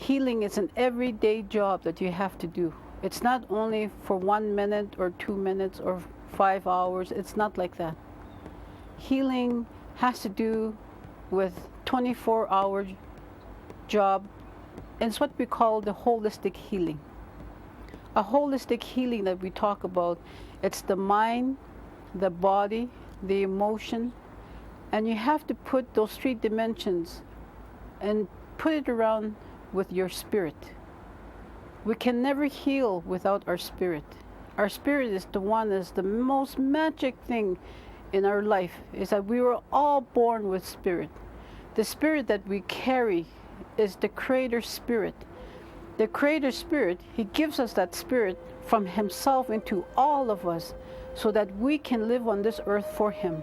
Healing is an everyday job that you have to do. It's not only for 1 minute or 2 minutes or 5 hours. It's not like that. Healing has to do with 24-hour job, and it's what we call the holistic healing. A holistic healing that we talk about, it's the mind, the body, the emotion, and you have to put those 3 dimensions and put it around with your spirit. We can never heal without our spirit. Our spirit is the one that's the most magic thing in our life, is that we were all born with spirit. The spirit that we carry is the Creator Spirit. The Creator Spirit, He gives us that spirit from Himself into all of us so that we can live on this earth for Him.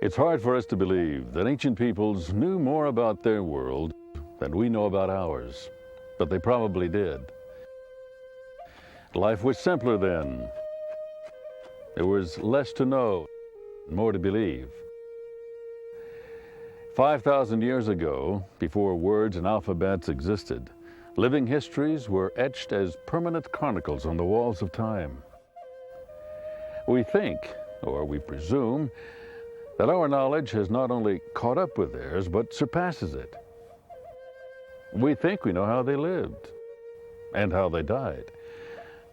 It's hard for us to believe that ancient peoples knew more about their world than we know about ours, but they probably did. Life was simpler then. There was less to know, more to believe. 5,000 years ago, before words and alphabets existed, living histories were etched as permanent chronicles on the walls of time. We think, or we presume, that our knowledge has not only caught up with theirs, but surpasses it. We think we know how they lived and how they died.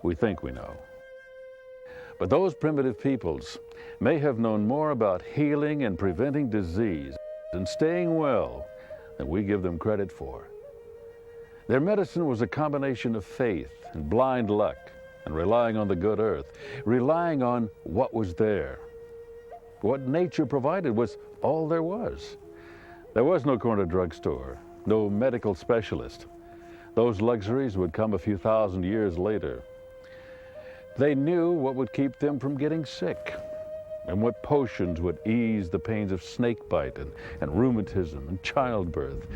We think we know. But those primitive peoples may have known more about healing and preventing disease and staying well than we give them credit for. Their medicine was a combination of faith and blind luck and relying on the good earth, relying on what was there. What nature provided was all there was. There was no corner drugstore, no medical specialist. Those luxuries would come a few thousand years later. They knew what would keep them from getting sick and what potions would ease the pains of snakebite and rheumatism and childbirth,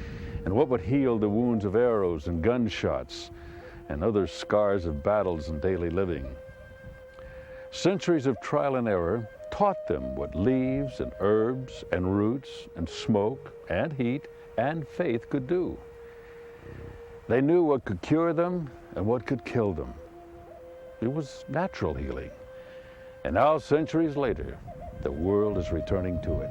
and what would heal the wounds of arrows and gunshots and other scars of battles and daily living. Centuries of trial and error taught them what leaves and herbs and roots and smoke and heat and faith could do. They knew what could cure them and what could kill them. It was natural healing. And now, centuries later, the world is returning to it.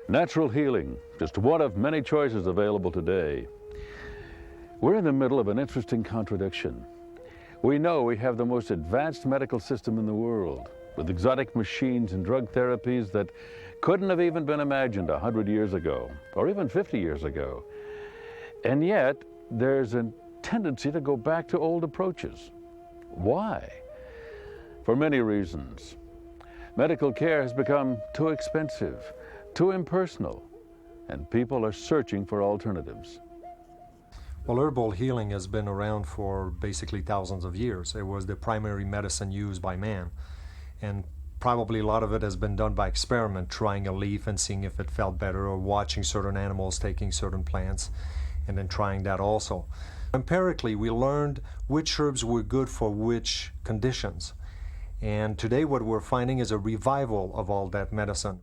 Natural healing, just one of many choices available today. We're in the middle of an interesting contradiction. We know we have the most advanced medical system in the world, with exotic machines and drug therapies that couldn't have even been imagined 100 years ago, or even 50 years ago. And yet, there's a tendency to go back to old approaches. Why? For many reasons. Medical care has become too expensive, too impersonal, and people are searching for alternatives. Well, herbal healing has been around for basically thousands of years. It was the primary medicine used by man. And probably a lot of it has been done by experiment, trying a leaf and seeing if it felt better, or watching certain animals taking certain plants and then trying that also. Empirically, we learned which herbs were good for which conditions. And today what we're finding is a revival of all that medicine.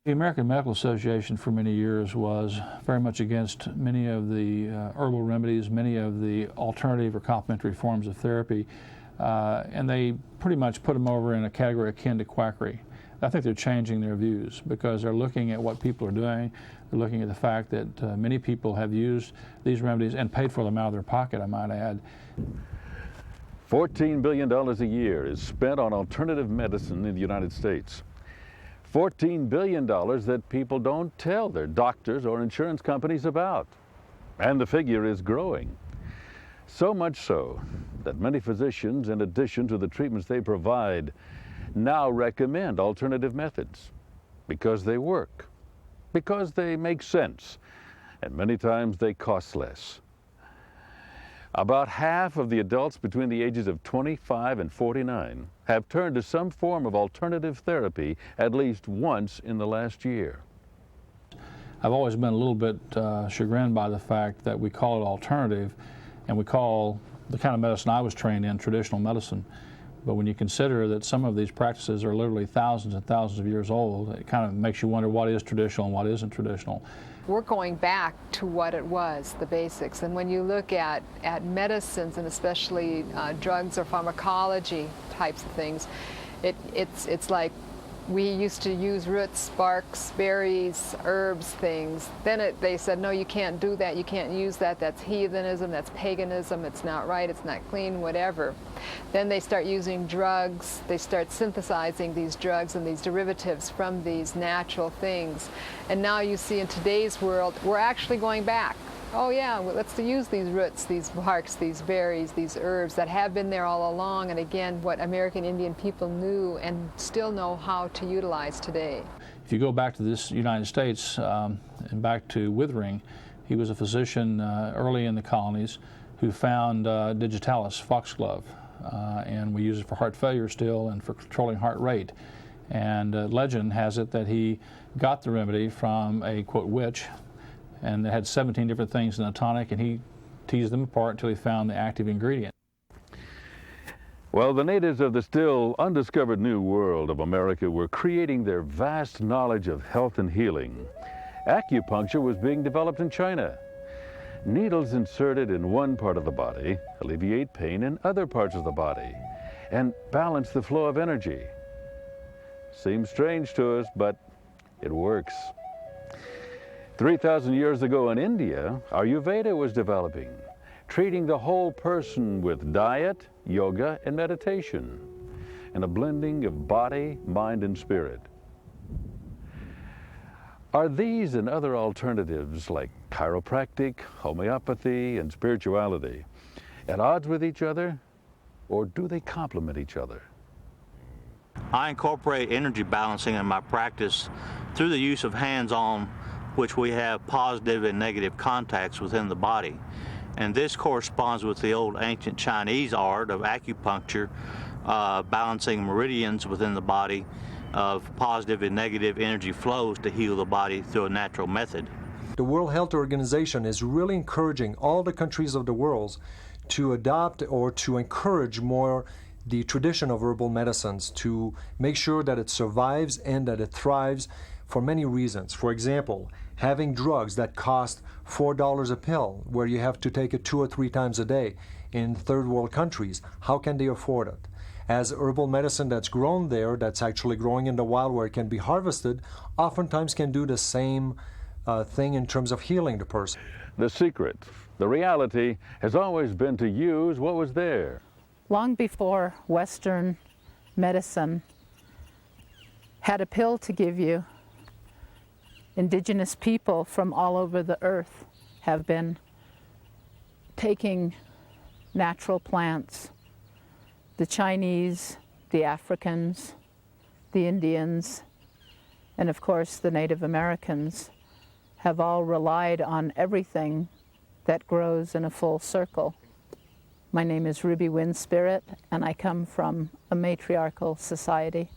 The American Medical Association for many years was very much against many of the herbal remedies, many of the alternative or complementary forms of therapy, and they pretty much put them over in a category akin to quackery. I think they're changing their views because they're looking at what people are doing. They're looking at the fact that many people have used these remedies and paid for them out of their pocket, I might add. $14 billion a year is spent on alternative medicine in the United States. $14 billion that people don't tell their doctors or insurance companies about. And the figure is growing. So much so that many physicians, in addition to the treatments they provide, now recommend alternative methods because they work, because they make sense, and many times they cost less. About half of the adults between the ages of 25 and 49 have turned to some form of alternative therapy at least once in the last year. I've always been a little bit chagrined by the fact that we call it alternative, and we call the kind of medicine I was trained in traditional medicine. But when you consider that some of these practices are literally thousands and thousands of years old, it kind of makes you wonder what is traditional and what isn't traditional. We're going back to what it was, the basics. And when you look at medicines, and especially drugs or pharmacology types of things, it's like we used to use roots, barks, berries, herbs, things. Then they said, no, you can't do that, you can't use that, that's heathenism, that's paganism, it's not right, it's not clean, whatever. Then they start using drugs, they start synthesizing these drugs and these derivatives from these natural things. And now you see in today's world, we're actually going back. Oh yeah, well, let's use these roots, these barks, these berries, these herbs that have been there all along, and again, what American Indian people knew and still know how to utilize today. If you go back to this United States and back to Withering, he was a physician early in the colonies who found digitalis, foxglove, and we use it for heart failure still and for controlling heart rate. And legend has it that he got the remedy from a, quote, witch, and they had 17 different things in a tonic, and he teased them apart until he found the active ingredient. Well, the natives of the still undiscovered New World of America were creating their vast knowledge of health and healing. Acupuncture was being developed in China. Needles inserted in one part of the body alleviate pain in other parts of the body and balance the flow of energy. Seems strange to us, but it works. 3,000 years ago in India, Ayurveda was developing, treating the whole person with diet, yoga, and meditation, and a blending of body, mind, and spirit. Are these and other alternatives like chiropractic, homeopathy, and spirituality at odds with each other, or do they complement each other? I incorporate energy balancing in my practice through the use of hands-on, which we have positive and negative contacts within the body. And this corresponds with the old ancient Chinese art of acupuncture, balancing meridians within the body of positive and negative energy flows to heal the body through a natural method. The World Health Organization is really encouraging all the countries of the world to adopt or to encourage more the tradition of herbal medicines, to make sure that it survives and that it thrives for many reasons. For example, having drugs that cost $4 a pill, where you have to take it 2 or 3 times a day in third world countries, how can they afford it? As herbal medicine that's grown there, that's actually growing in the wild where it can be harvested, oftentimes can do the same thing in terms of healing the person. The secret, the reality, has always been to use what was there. Long before Western medicine had a pill to give you, indigenous people from all over the earth have been taking natural plants. The Chinese, the Africans, the Indians, and of course the Native Americans have all relied on everything that grows in a full circle. My name is Ruby Wind Spirit, and I come from a matriarchal society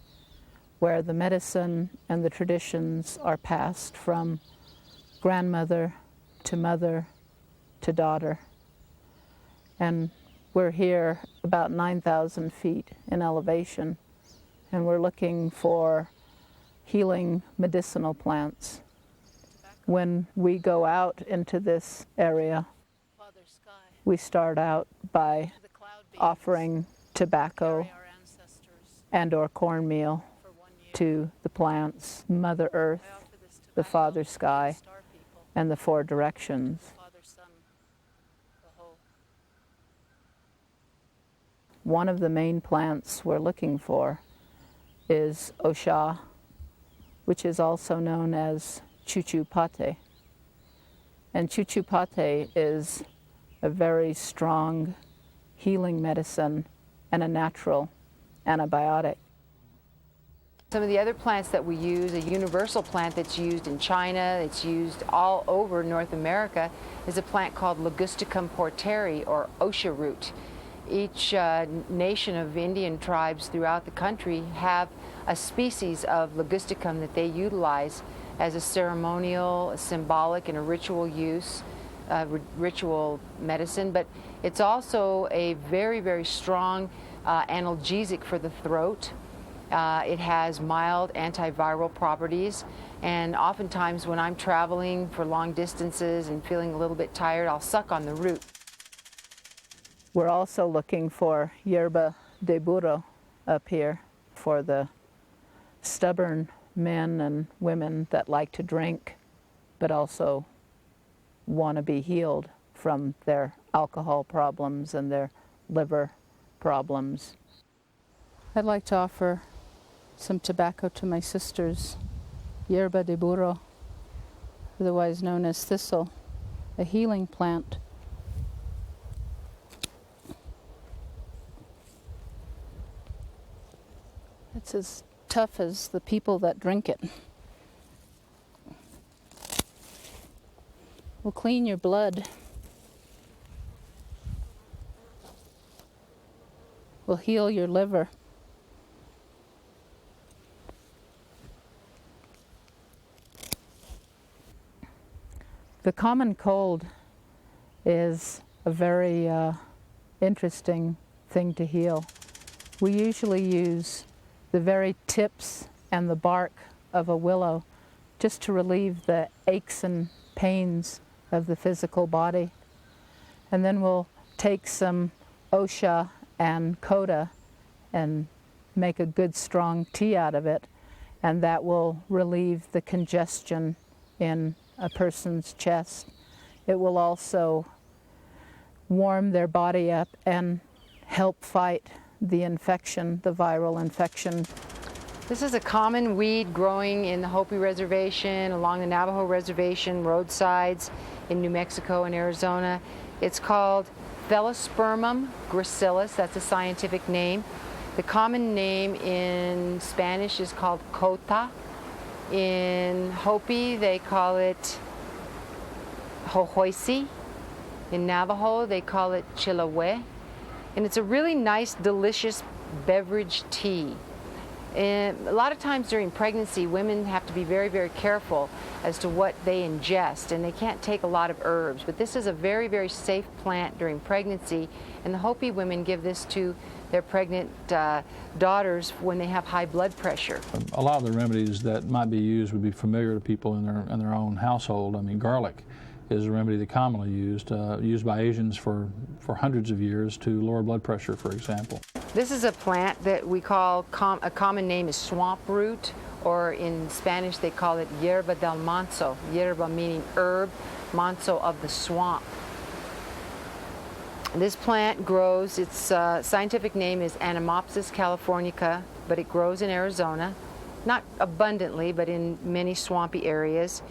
where the medicine and the traditions are passed from grandmother to mother to daughter. And we're here about 9,000 feet in elevation, and we're looking for healing medicinal plants. When we go out into this area, we start out by offering tobacco and or cornmeal to the plants, Mother Earth, the Father Sky, and the 4 directions. One of the main plants we're looking for is Osha, which is also known as Chuchu Pate. And Chuchu Pate is a very strong healing medicine and a natural antibiotic. Some of the other plants that we use, a universal plant that's used in China, it's used all over North America, is a plant called Ligusticum porteri, or Osha root. Each nation of Indian tribes throughout the country have a species of Ligusticum that they utilize as a ceremonial, a symbolic, and a ritual use, ritual medicine, but it's also a very, very strong analgesic for the throat. It has mild antiviral properties, and oftentimes when I'm traveling for long distances and feeling a little bit tired, I'll suck on the root. We're also looking for yerba de burro up here for the stubborn men and women that like to drink but also want to be healed from their alcohol problems and their liver problems. I'd like to offer some tobacco to my sisters. Yerba de burro, otherwise known as thistle, a healing plant. It's as tough as the people that drink it. Will clean your blood. Will heal your liver. The common cold is a very interesting thing to heal. We usually use the very tips and the bark of a willow just to relieve the aches and pains of the physical body. And then we'll take some osha and coda and make a good strong tea out of it, and that will relieve the congestion in a person's chest. It will also warm their body up and help fight the infection, the viral infection. This is a common weed growing in the Hopi Reservation, along the Navajo Reservation, roadsides in New Mexico and Arizona. It's called Phelospermum gracilis, that's a scientific name. The common name in Spanish is called cota. In Hopi, they call it jojoysi. In Navajo, they call it chilawe. And it's a really nice, delicious beverage tea. And a lot of times during pregnancy, women have to be very, very careful as to what they ingest, and they can't take a lot of herbs. But this is a very, very safe plant during pregnancy, and the Hopi women give this to their pregnant daughters when they have high blood pressure. A lot of the remedies that might be used would be familiar to people in their own household. I mean, garlic is a remedy that commonly used by Asians for hundreds of years to lower blood pressure, for example. This is a plant that we call, a common name is swamp root, or in Spanish they call it yerba del manso. Yerba meaning herb, manso of the swamp. This plant grows, its scientific name is Anemopsis californica, but it grows in Arizona. Not abundantly, but in many swampy areas.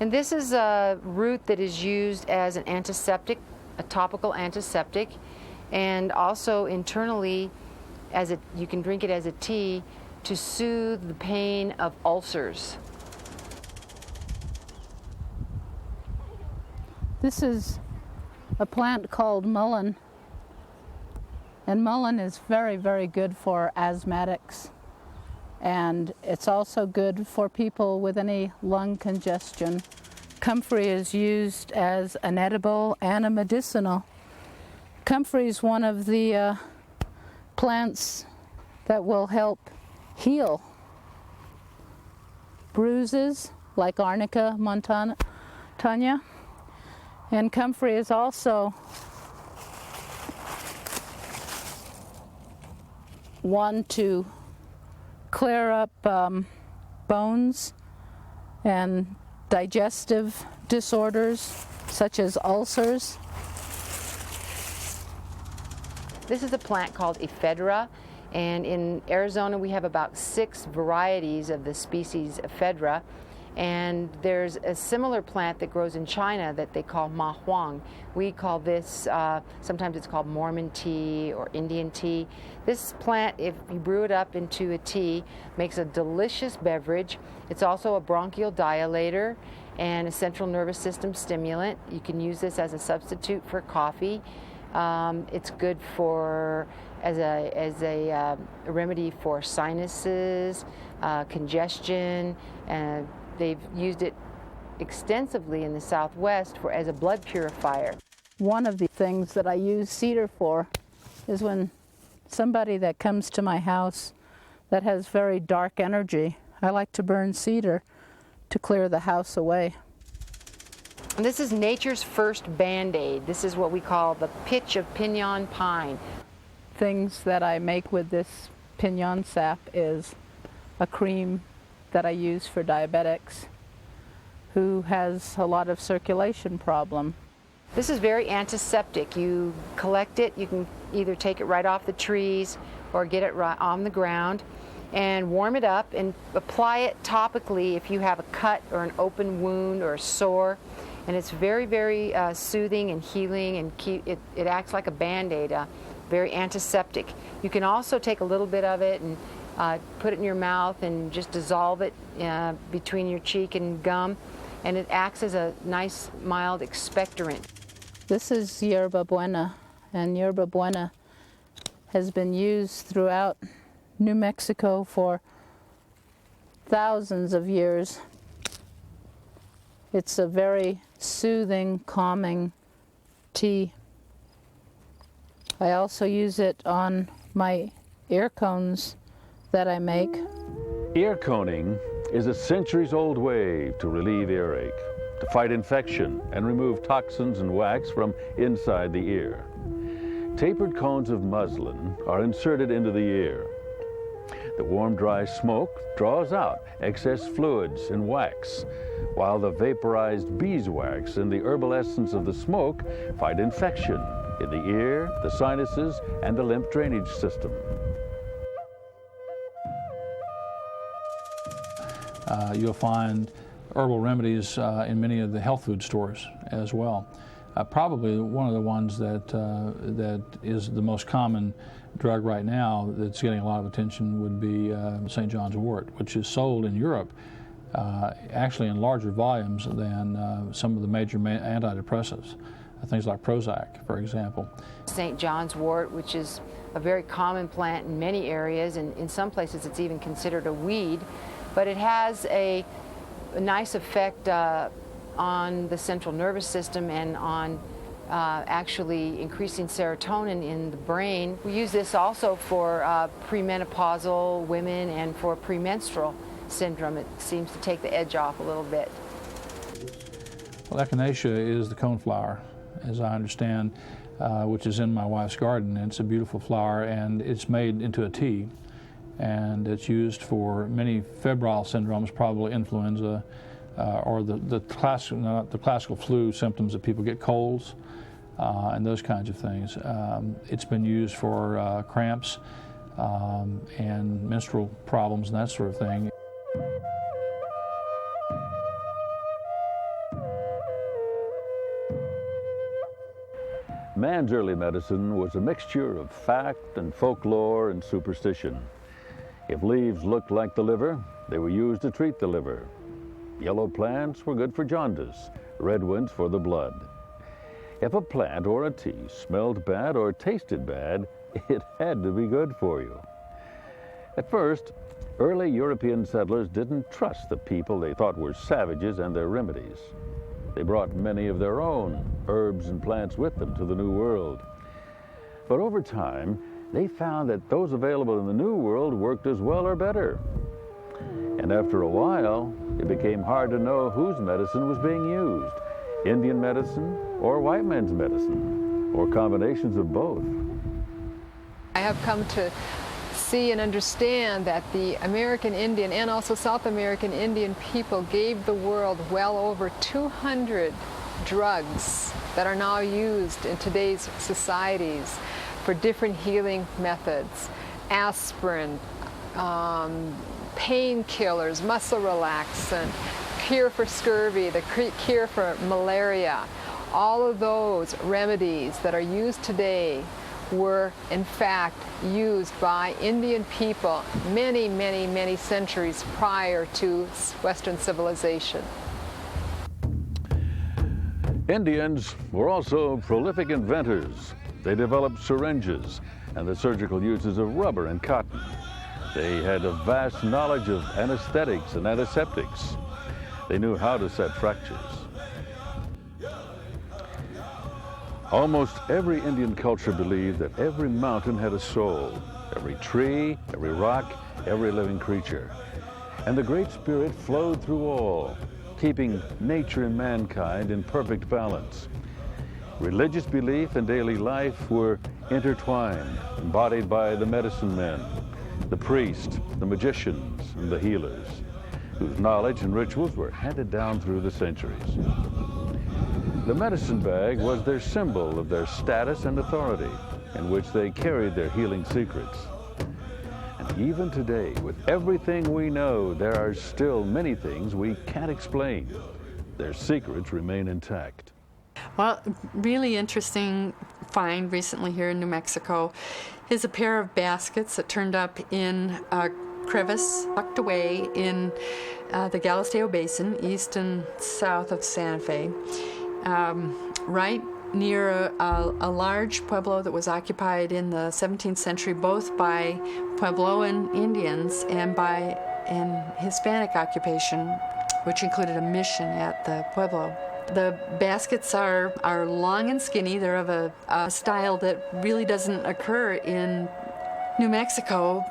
And this is a root that is used as an antiseptic, a topical antiseptic, and also internally, you can drink it as a tea to soothe the pain of ulcers. This is a plant called mullein, and mullein is very, very good for asthmatics, and it's also good for people with any lung congestion. Comfrey is used as an edible and a medicinal. Comfrey is one of the plants that will help heal bruises like arnica montana. And comfrey is also one to clear up bones and digestive disorders such as ulcers. This is a plant called ephedra, and in Arizona we have about 6 varieties of the species ephedra. And there's a similar plant that grows in China that they call ma huang. We call this, sometimes it's called Mormon tea or Indian tea. This plant, if you brew it up into a tea, makes a delicious beverage. It's also a bronchial dilator and a central nervous system stimulant. You can use this as a substitute for coffee. It's good as a remedy for sinuses, congestion, and They've used it extensively in the Southwest as a blood purifier. One of the things that I use cedar for is when somebody that comes to my house that has very dark energy, I like to burn cedar to clear the house away. And this is nature's first Band-Aid. This is what we call the pitch of pinon pine. Things that I make with this pinon sap is a cream that I use for diabetics who has a lot of circulation problem. This is very antiseptic. You collect it, you can either take it right off the trees or get it right on the ground and warm it up and apply it topically if you have a cut or an open wound or a sore. And it's very, very soothing and healing, and it acts like a Band-Aid, very antiseptic. You can also take a little bit of it and put it in your mouth and just dissolve it between your cheek and gum, and it acts as a nice, mild expectorant. This is Yerba Buena, and Yerba Buena has been used throughout New Mexico for thousands of years. It's a very soothing, calming tea. I also use it on my ear cones that I make. Ear coning is a centuries-old way to relieve earache, to fight infection and remove toxins and wax from inside the ear. Tapered cones of muslin are inserted into the ear. The warm, dry smoke draws out excess fluids and wax, while the vaporized beeswax and the herbal essence of the smoke fight infection in the ear, the sinuses, and the lymph drainage system. You'll find herbal remedies in many of the health food stores as well. Probably one of the ones that is the most common drug right now that's getting a lot of attention would be St. John's wort, which is sold in Europe actually in larger volumes than some of the major antidepressants, things like Prozac, for example. St. John's wort, which is a very common plant in many areas, and in some places it's even considered a weed, but it has a nice effect on the central nervous system and on actually increasing serotonin in the brain. We use this also for premenopausal women and for premenstrual syndrome. It seems to take the edge off a little bit. Well, echinacea is the coneflower, as I understand, which is in my wife's garden. It's a beautiful flower, and it's made into a tea, and it's used for many febrile syndromes, probably influenza, or the classical flu symptoms that people get, colds, and those kinds of things. It's been used for cramps and menstrual problems and that sort of thing. Man's early medicine was a mixture of fact and folklore and superstition. If leaves looked like the liver, they were used to treat the liver. Yellow plants were good for jaundice, red ones for the blood. If a plant or a tea smelled bad or tasted bad, it had to be good for you. At first, early European settlers didn't trust the people they thought were savages and their remedies. They brought many of their own herbs and plants with them to the New World. But over time, they found that those available in the New World worked as well or better. And after a while, it became hard to know whose medicine was being used, Indian medicine or white man's medicine, or combinations of both. I have come to see and understand that the American Indian and also South American Indian people gave the world well over 200 drugs that are now used in today's societies for different healing methods. Aspirin, painkillers, muscle relaxant, cure for scurvy, the cure for malaria. All of those remedies that are used today were in fact used by Indian people many, many, many centuries prior to Western civilization. Indians were also prolific inventors. They developed syringes and the surgical uses of rubber and cotton. They had a vast knowledge of anesthetics and antiseptics. They knew how to set fractures. Almost every Indian culture believed that every mountain had a soul, every tree, every rock, every living creature. And the Great Spirit flowed through all, keeping nature and mankind in perfect balance. Religious belief and daily life were intertwined, embodied by the medicine men, the priests, the magicians, and the healers, whose knowledge and rituals were handed down through the centuries. The medicine bag was their symbol of their status and authority, in which they carried their healing secrets. And even today, with everything we know, there are still many things we can't explain. Their secrets remain intact. Well, really interesting find recently here in New Mexico is a pair of baskets that turned up in a crevice tucked away in the Galisteo Basin, east and south of Santa Fe, right near a large pueblo that was occupied in the 17th century both by Puebloan Indians and by an Hispanic occupation, which included a mission at the pueblo. The baskets are long and skinny. They're of a style that really doesn't occur in New Mexico.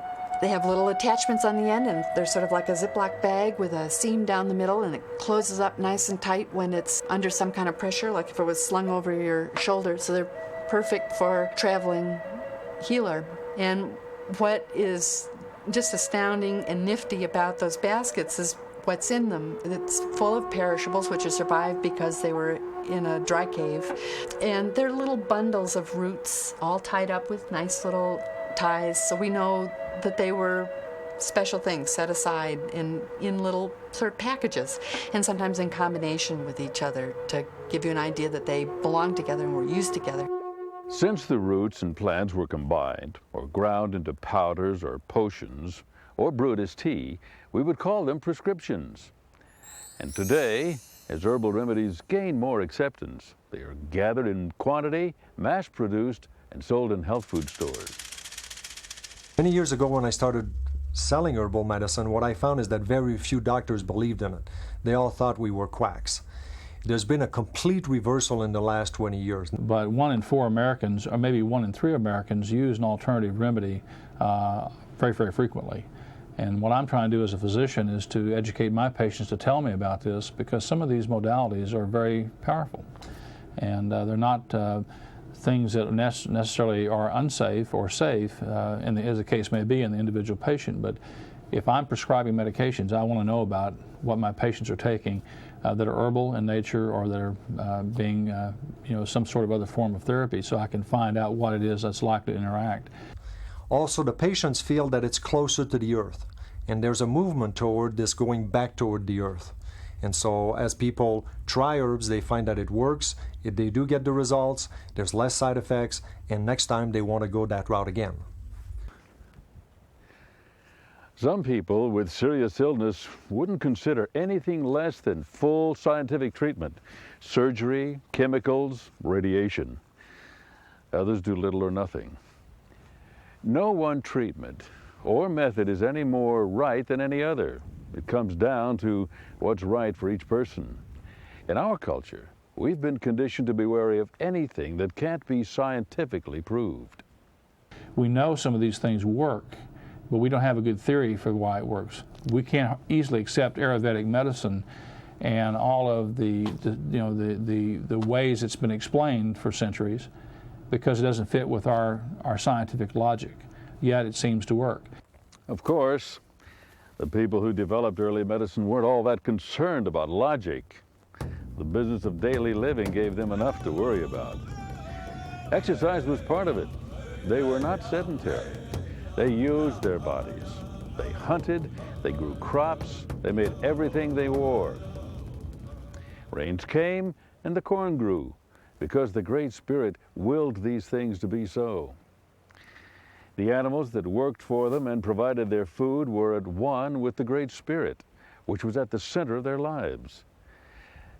They have little attachments on the end, and they're sort of like a Ziploc bag with a seam down the middle, and it closes up nice and tight when it's under some kind of pressure, like if it was slung over your shoulder. So they're perfect for traveling healer. And what is just astounding and nifty about those baskets is what's in them. It's full of perishables, which have survived because they were in a dry cave. And they're little bundles of roots, all tied up with nice little ties. So we know that they were special things set aside in little sort of packages, and sometimes in combination with each other to give you an idea that they belong together and were used together. Since the roots and plants were combined or ground into powders or potions or brewed as tea, we would call them prescriptions. And today, as herbal remedies gain more acceptance, they are gathered in quantity, mass-produced, and sold in health food stores. Many years ago when I started selling herbal medicine, what I found is that very few doctors believed in it. They all thought we were quacks. There's been a complete reversal in the last 20 years. But 1 in 4 Americans, or maybe 1 in 3 Americans, use an alternative remedy very, very frequently. And what I'm trying to do as a physician is to educate my patients to tell me about this, because some of these modalities are very powerful. And they're not things that necessarily are unsafe or safe, as the case may be in the individual patient. But if I'm prescribing medications, I want to know about what my patients are taking that are herbal in nature or that are being, some sort of other form of therapy, so I can find out what it is that's likely to interact. Also, the patients feel that it's closer to the earth, and there's a movement toward this going back toward the earth. And so as people try herbs, they find that it works. If they do get the results, there's less side effects, and next time they want to go that route again. Some people with serious illness wouldn't consider anything less than full scientific treatment: surgery, chemicals, radiation. Others do little or nothing. No one treatment or method is any more right than any other. It comes down to what's right for each person. In our culture, we've been conditioned to be wary of anything that can't be scientifically proved. We know some of these things work, but we don't have a good theory for why it works. We can't easily accept Ayurvedic medicine and all of the ways it's been explained for centuries, because it doesn't fit with our scientific logic. Yet it seems to work. Of course, the people who developed early medicine weren't all that concerned about logic. The business of daily living gave them enough to worry about. Exercise was part of it. They were not sedentary. They used their bodies. They hunted, they grew crops, they made everything they wore. Rains came and the corn grew, because the Great Spirit willed these things to be so. The animals that worked for them and provided their food were at one with the Great Spirit, which was at the center of their lives.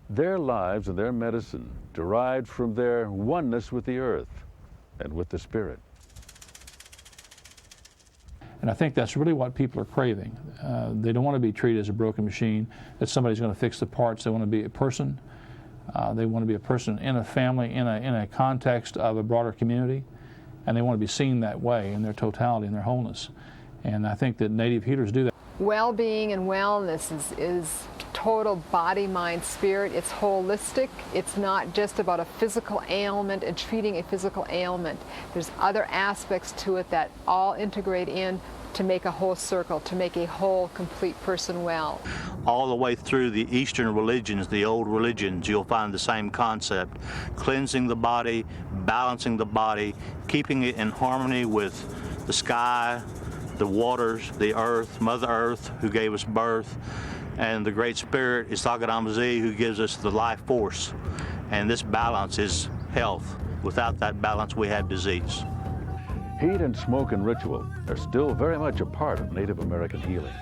Their lives and their medicine derived from their oneness with the earth and with the Spirit. And I think that's really what people are craving. They don't want to be treated as a broken machine, that somebody's going to fix the parts. They want to be a person. They want to be a person in a family, in a context of a broader community, and they want to be seen that way in their totality, in their wholeness. And I think that native healers do that. Well-being and wellness is total body, mind, spirit. It's holistic. It's not just about a physical ailment and treating a physical ailment. There's other aspects to it that all integrate in to make a whole circle, to make a whole, complete person well. All the way through the Eastern religions, the old religions, you'll find the same concept. Cleansing the body, balancing the body, keeping it in harmony with the sky, the waters, the earth, Mother Earth, who gave us birth, and the Great Spirit, Isagadamazi, who gives us the life force. And this balance is health. Without that balance, we have disease. Heat and smoke and ritual are still very much a part of Native American healing.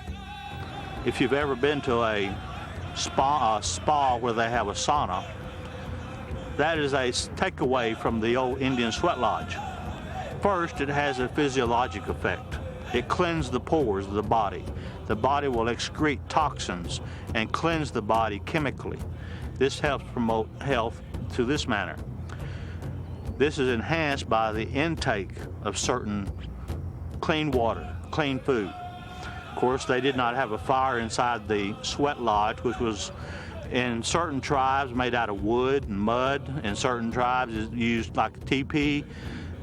If you've ever been to a spa where they have a sauna, that is a takeaway from the old Indian sweat lodge. First, it has a physiologic effect. It cleanses the pores of the body. The body will excrete toxins and cleanse the body chemically. This helps promote health to this manner. This is enhanced by the intake of certain clean water, clean food. Of course, they did not have a fire inside the sweat lodge, which was in certain tribes made out of wood and mud. In certain tribes, it's used like a teepee.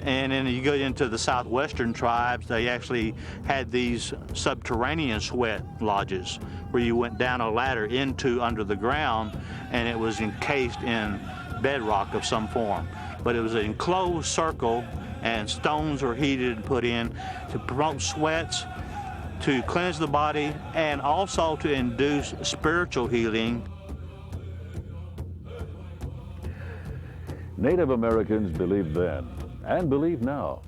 And then you go into the southwestern tribes, they actually had these subterranean sweat lodges where you went down a ladder into under the ground, and it was encased in bedrock of some form. But it was an enclosed circle, and stones were heated and put in to promote sweats, to cleanse the body, and also to induce spiritual healing. Native Americans believed then, and believe now,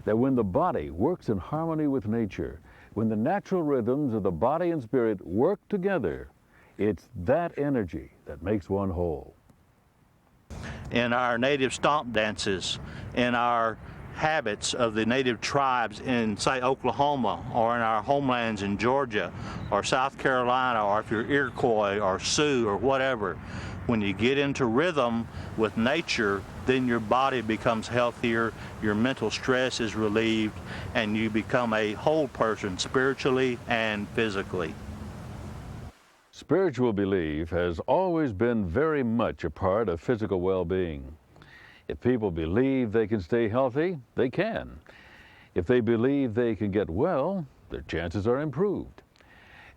that when the body works in harmony with nature, when the natural rhythms of the body and spirit work together, it's that energy that makes one whole. In our native stomp dances, in our habits of the native tribes in, say, Oklahoma, or in our homelands in Georgia, or South Carolina, or if you're Iroquois, or Sioux, or whatever, when you get into rhythm with nature, then your body becomes healthier, your mental stress is relieved, and you become a whole person spiritually and physically. Spiritual belief has always been very much a part of physical well-being. If people believe they can stay healthy, they can. If they believe they can get well, their chances are improved.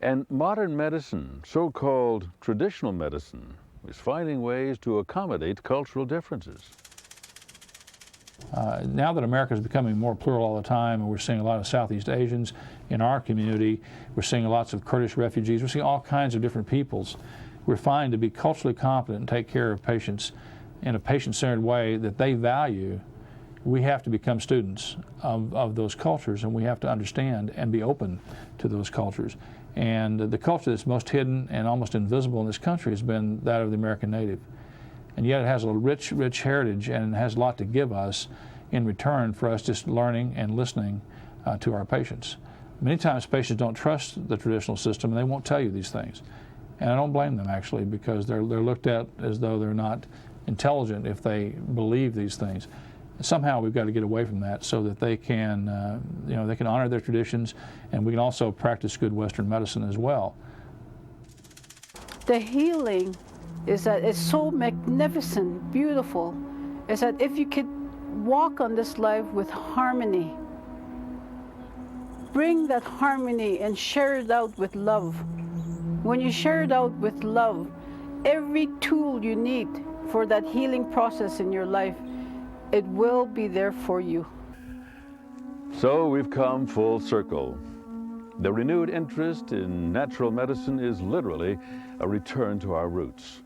And modern medicine, so-called traditional medicine, is finding ways to accommodate cultural differences. Now that America is becoming more plural all the time, and we're seeing a lot of Southeast Asians in our community, we're seeing lots of Kurdish refugees, we're seeing all kinds of different peoples, we're finding to be culturally competent and take care of patients in a patient-centered way that they value. We have to become students of those cultures, and we have to understand and be open to those cultures. And the culture that's most hidden and almost invisible in this country has been that of the American Native. And yet it has a rich, rich heritage, and has a lot to give us in return for us just learning and listening to our patients. Many times patients don't trust the traditional system, and they won't tell you these things. And I don't blame them, actually, because they're looked at as though they're not intelligent if they believe these things. Somehow we've got to get away from that so that they can, they can honor their traditions, and we can also practice good Western medicine as well. The healing is that it's so magnificent, beautiful, is that if you could walk on this life with harmony, bring that harmony and share it out with love. When you share it out with love, every tool you need for that healing process in your life, it will be there for you. So we've come full circle. The renewed interest in natural medicine is literally a return to our roots.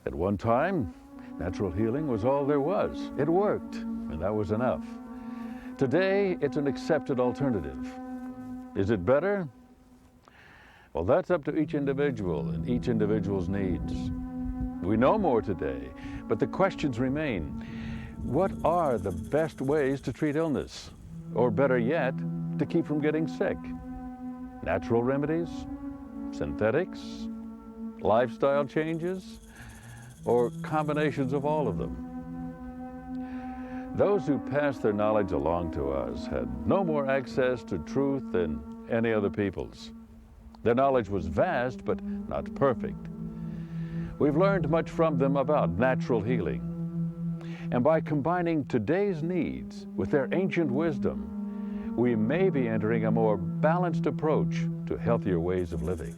At one time, natural healing was all there was. It worked, and that was enough. Today, it's an accepted alternative. Is it better? Well, that's up to each individual and each individual's needs. We know more today, but the questions remain. What are the best ways to treat illness? Or better yet, to keep from getting sick? Natural remedies? Synthetics? Lifestyle changes? Or combinations of all of them? Those who passed their knowledge along to us had no more access to truth than any other peoples. Their knowledge was vast, but not perfect. We've learned much from them about natural healing. And by combining today's needs with their ancient wisdom, we may be entering a more balanced approach to healthier ways of living.